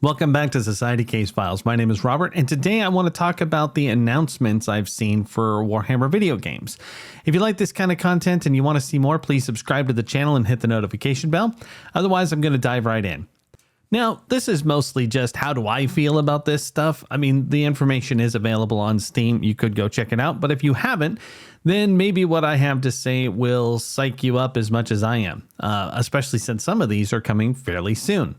Welcome back to Society Case Files. My name is Robert, and today I want to talk about the announcements I've seen for Warhammer video games. If you like this kind of content and you want to see more, please subscribe to the channel and hit the notification bell. Otherwise, I'm going to dive right in. Now, this is mostly just how do I feel about this stuff. I mean, the information is available on Steam. You could go check it out. But if you haven't, then maybe what I have to say will psych you up as much as I am, especially since some of these are coming fairly soon.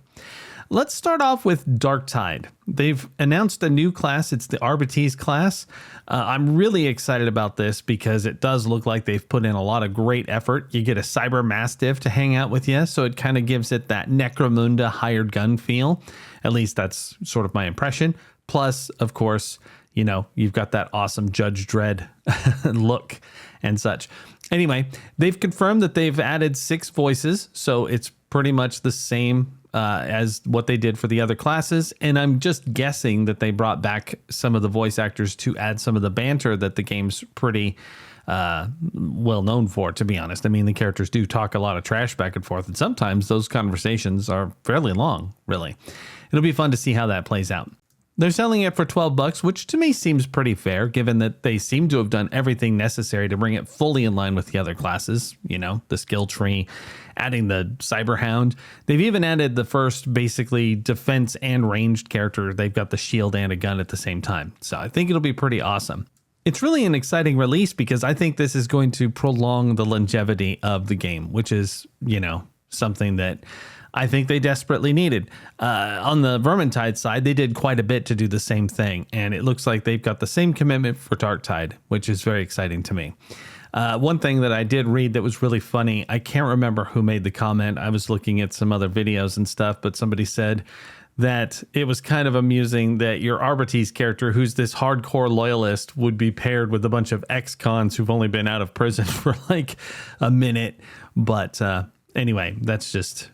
Let's start off with Dark Tide. They've announced a new class. It's the Arbites class. I'm really excited about this because it does look like they've put in a lot of great effort. You get a Cyber Mastiff to hang out with you, so it kind of gives it that Necromunda hired gun feel. At least that's sort of my impression. Plus, of course, you know, you've got that awesome Judge Dredd look and such. Anyway, they've confirmed that they've added 6 voices, so it's pretty much the same as what they did for the other classes. And I'm just guessing that they brought back some of the voice actors to add some of the banter that the game's pretty well known for, to be honest. I mean, the characters do talk a lot of trash back and forth, and sometimes those conversations are fairly long, really. It'll be fun to see how that plays out. They're selling it for $12, which to me seems pretty fair, given that they seem to have done everything necessary to bring it fully in line with the other classes. You know, the skill tree, adding the Cyberhound. They've even added the first basically defense and ranged character. They've got the shield and a gun at the same time. So I think it'll be pretty awesome. It's really an exciting release because I think this is going to prolong the longevity of the game, which is, you know, something that I think they desperately needed. On the Vermintide side, they did quite a bit to do the same thing, and it looks like they've got the same commitment for Darktide, which is very exciting to me. One thing that I did read that was really funny, I can't remember who made the comment. I was looking at some other videos and stuff, but somebody said that it was kind of amusing that your Arbites character, who's this hardcore loyalist, would be paired with a bunch of ex-cons who've only been out of prison for like a minute. But anyway, that's just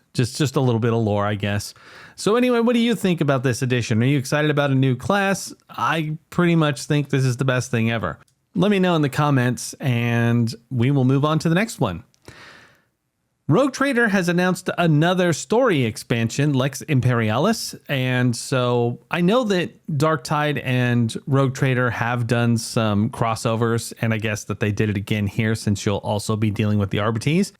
a little bit of lore, I guess. So anyway, what do you think about this edition? Are you excited about a new class? I pretty much think this is the best thing ever. Let me know in the comments, and we will move on to the next one. Rogue Trader has announced another story expansion, Lex Imperialis, and so I know that Darktide and Rogue Trader have done some crossovers, and I guess that they did it again here since you'll also be dealing with the Arbites.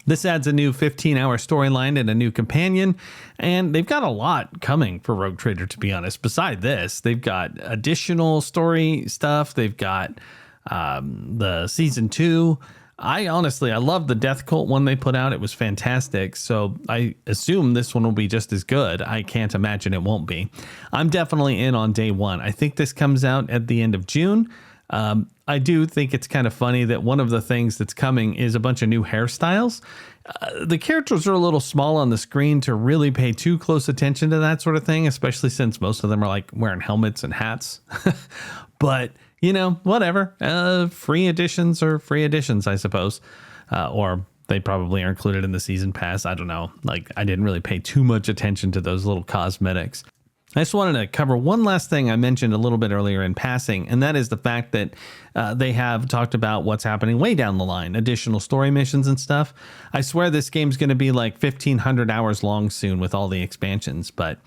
This adds a new 15-hour storyline and a new companion, and they've got a lot coming for Rogue Trader, to be honest. Beside this, they've got additional story stuff. They've got the season 2. I love the Death Cult one they put out. It was fantastic, so I assume this one will be just as good. I can't imagine it won't be. I'm definitely in on day one. I think this comes out at the end of June. I do think it's kind of funny that one of the things that's coming is a bunch of new hairstyles. The characters are a little small on the screen to really pay too close attention to that sort of thing, especially since most of them are like wearing helmets and hats. But, you know, whatever. Free editions are free editions, I suppose. Or they probably are included in the season pass. I don't know. Like, I didn't really pay too much attention to those little cosmetics. I just wanted to cover one last thing I mentioned a little bit earlier in passing, and that is the fact that they have talked about what's happening way down the line, additional story missions and stuff. I swear this game's going to be like 1,500 hours long soon with all the expansions, but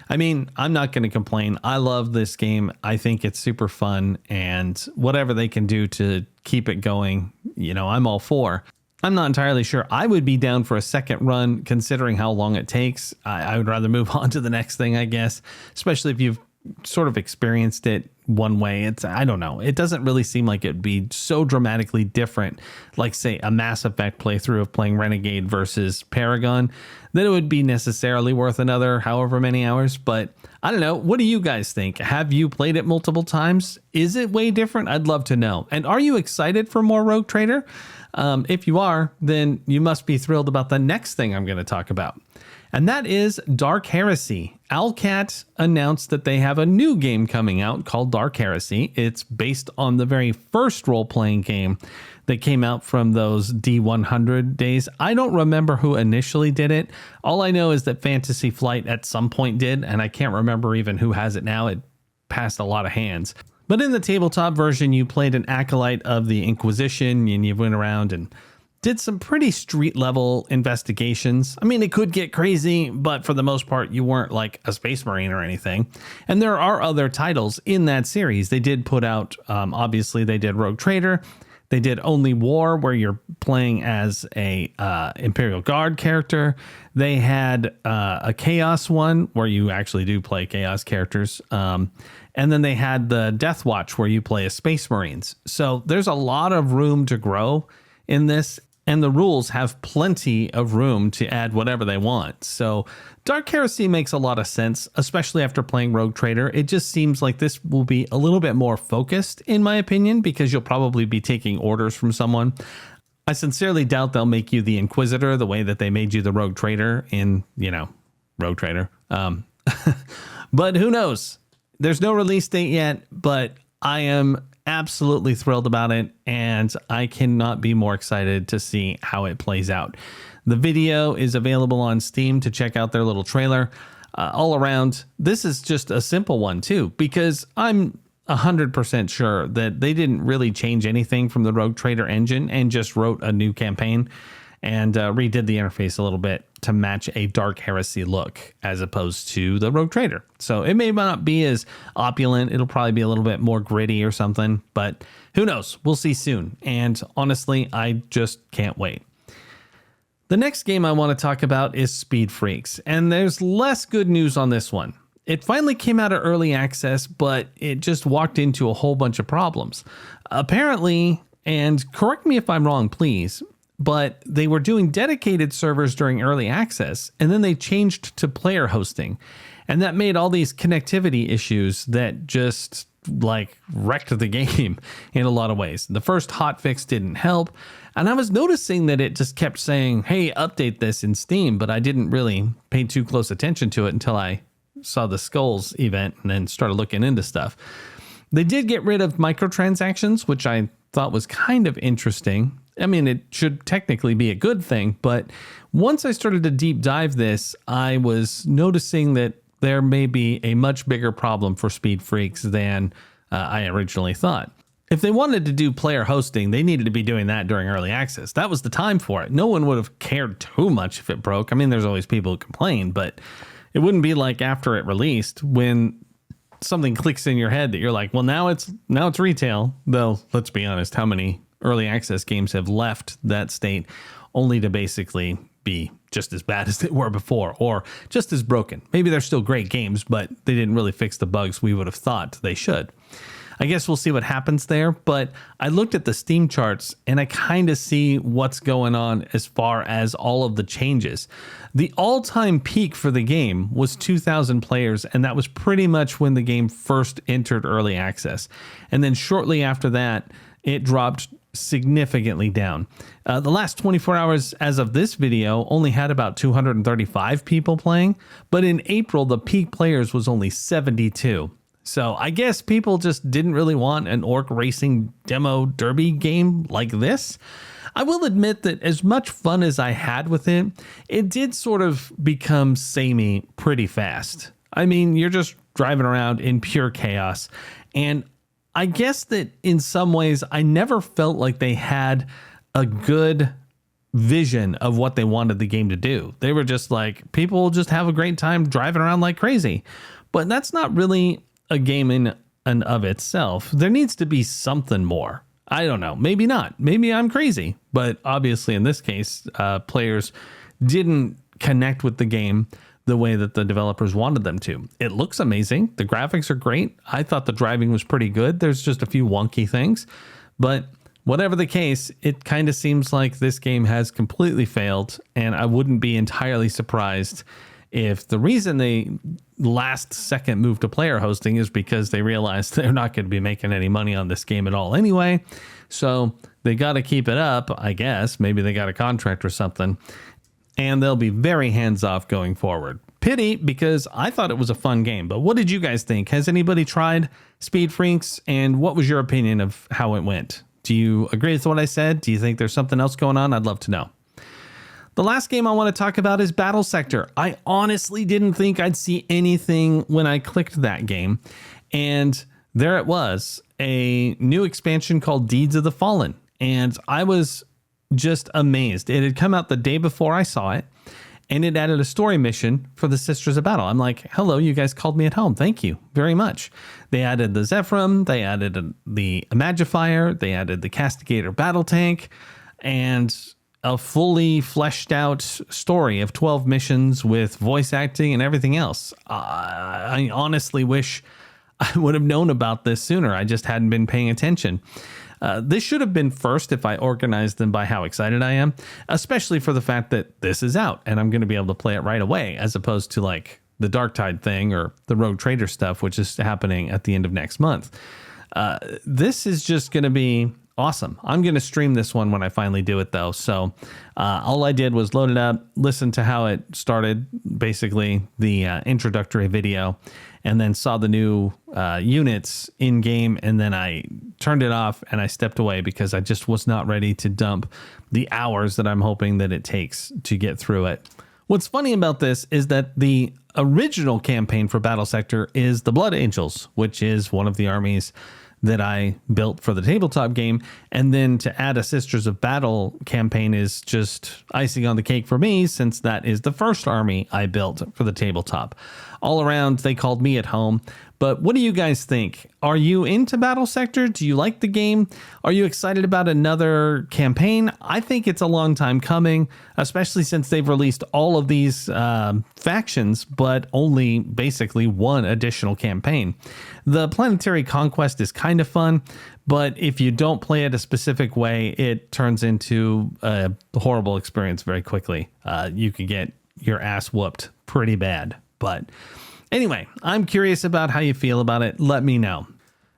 I mean, I'm not going to complain. I love this game. I think it's super fun, and whatever they can do to keep it going, you know, I'm all for. I'm not entirely sure I would be down for a second run considering how long it takes. I would rather move on to the next thing, I guess, especially if you've sort of experienced it one way. I don't know. It doesn't really seem like it'd be so dramatically different, like say a Mass Effect playthrough of playing Renegade versus Paragon, that it would be necessarily worth another however many hours. But I don't know. What do you guys think? Have you played it multiple times? Is it way different? I'd love to know. And are you excited for more Rogue Trader? If you are, then you must be thrilled about the next thing I'm going to talk about. And that is Dark Heresy. Owlcat announced that they have a new game coming out called Dark Heresy. It's based on the very first role-playing game that came out from those D100 days. I don't remember who initially did it. All I know is that Fantasy Flight at some point did, and I can't remember even who has it now. It passed a lot of hands. But in the tabletop version, you played an acolyte of the Inquisition, and you went around and did some pretty street level investigations. I mean, it could get crazy, but for the most part, you weren't like a Space Marine or anything. And there are other titles in that series. They did put out, obviously, they did Rogue Trader. They did Only War, where you're playing as a Imperial Guard character. They had a Chaos one, where you actually do play Chaos characters. And then they had the Death Watch, where you play as Space Marines. So there's a lot of room to grow in this. And the rules have plenty of room to add whatever they want. So Dark Heresy makes a lot of sense, especially after playing Rogue Trader. It just seems like this will be a little bit more focused, in my opinion, because you'll probably be taking orders from someone. I sincerely doubt they'll make you the Inquisitor the way that they made you the Rogue Trader in, Rogue Trader. But who knows? There's no release date yet, but I am absolutely thrilled about it, and I cannot be more excited to see how it plays out. The video is available on Steam to check out their little trailer. All around, this is just a simple one too, because I'm 100% sure that they didn't really change anything from the Rogue Trader engine and just wrote a new campaign and redid the interface a little bit to match a Dark Heresy look as opposed to the Rogue Trader. So it may not be as opulent. It'll probably be a little bit more gritty or something, but who knows? We'll see soon. And honestly, I just can't wait. The next game I want to talk about is Speed Freaks, and there's less good news on this one. It finally came out of early access, but it just walked into a whole bunch of problems. Apparently, and correct me if I'm wrong, please, but they were doing dedicated servers during early access, and then they changed to player hosting. And that made all these connectivity issues that just wrecked the game in a lot of ways. The first hotfix didn't help. And I was noticing that it just kept saying, hey, update this in Steam, but I didn't really pay too close attention to it until I saw the Skulls event and then started looking into stuff. They did get rid of microtransactions, which I thought was kind of interesting. I mean, it should technically be a good thing, but once I started to deep dive this, I was noticing that there may be a much bigger problem for Speed Freaks than I originally thought. If they wanted to do player hosting, they needed to be doing that during early access. That was the time for it. No one would have cared too much if it broke. I mean, there's always people who complain, but it wouldn't be like after it released when something clicks in your head that you're like, well, now it's retail. Though, let's be honest, how many early access games have left that state only to basically be just as bad as they were before, or just as broken? Maybe they're still great games, but they didn't really fix the bugs we would have thought they should. I guess we'll see what happens there, but I looked at the Steam charts and I kind of see what's going on as far as all of the changes. The all-time peak for the game was 2,000 players, and that was pretty much when the game first entered early access. And then shortly after that, it dropped significantly down. The last 24 hours as of this video only had about 235 people playing, but in April, the peak players was only 72. So I guess people just didn't really want an orc racing demo derby game like this. I will admit that as much fun as I had with it, it did sort of become samey pretty fast. I mean, you're just driving around in pure chaos. And I guess that in some ways, I never felt like they had a good vision of what they wanted the game to do. They were just like, people just have a great time driving around like crazy. But that's not really a game in and of itself. There needs to be something more. I don't know. Maybe not. Maybe I'm crazy. But obviously in this case, players didn't connect with the game the way that the developers wanted them to. It looks amazing. The graphics are great. I thought the driving was pretty good. There's just a few wonky things. But whatever the case, it kind of seems like this game has completely failed. And I wouldn't be entirely surprised if the reason they last second move to player hosting is because they realized they're not going to be making any money on this game at all anyway. So they got to keep it up, I guess. Maybe they got a contract or something. And they'll be very hands-off going forward. Pity, because I thought it was a fun game. But what did you guys think? Has anybody tried Speed Freaks? And what was your opinion of how it went? Do you agree with what I said? Do you think there's something else going on? I'd love to know. The last game I want to talk about is Battle Sector. I honestly didn't think I'd see anything when I clicked that game. And there it was, a new expansion called Deeds of the Fallen. And I was just amazed. It had come out the day before I saw it, and it added a story mission for the Sisters of Battle. I'm like, hello, you guys called me at home. Thank you very much. They added the Zephyrum, they added the Imagifier, they added the Castigator battle tank, and a fully fleshed out story of 12 missions with voice acting and everything else. I honestly wish I would have known about this sooner. I just hadn't been paying attention. This should have been first if I organized them by how excited I am, especially for the fact that this is out and I'm going to be able to play it right away, as opposed to like the Darktide thing or the Rogue Trader stuff, which is happening at the end of next month. This is just going to be awesome. I'm going to stream this one when I finally do it, though. So all I did was load it up, listen to how it started, basically the introductory video, and then saw the new units in game. And then I turned it off and I stepped away because I just was not ready to dump the hours that I'm hoping that it takes to get through it. What's funny about this is that the original campaign for Battle Sector is the Blood Angels, which is one of the armies that I built for the tabletop game. And then to add a Sisters of Battle campaign is just icing on the cake for me, since that is the first army I built for the tabletop. All around, they called me at home. But what do you guys think? Are you into Battle Sector? Do you like the game? Are you excited about another campaign? I think it's a long time coming, especially since they've released all of these factions, but only basically one additional campaign. The Planetary Conquest is kind of fun, but if you don't play it a specific way, it turns into a horrible experience very quickly. You could get your ass whooped pretty bad. But anyway, I'm curious about how you feel about it. Let me know.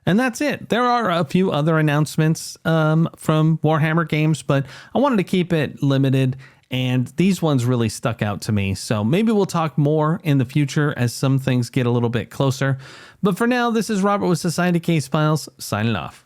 And that's it. There are a few other announcements from Warhammer games, but I wanted to keep it limited, and these ones really stuck out to me. So maybe we'll talk more in the future as some things get a little bit closer. But for now, this is Robert with Society Case Files, signing off.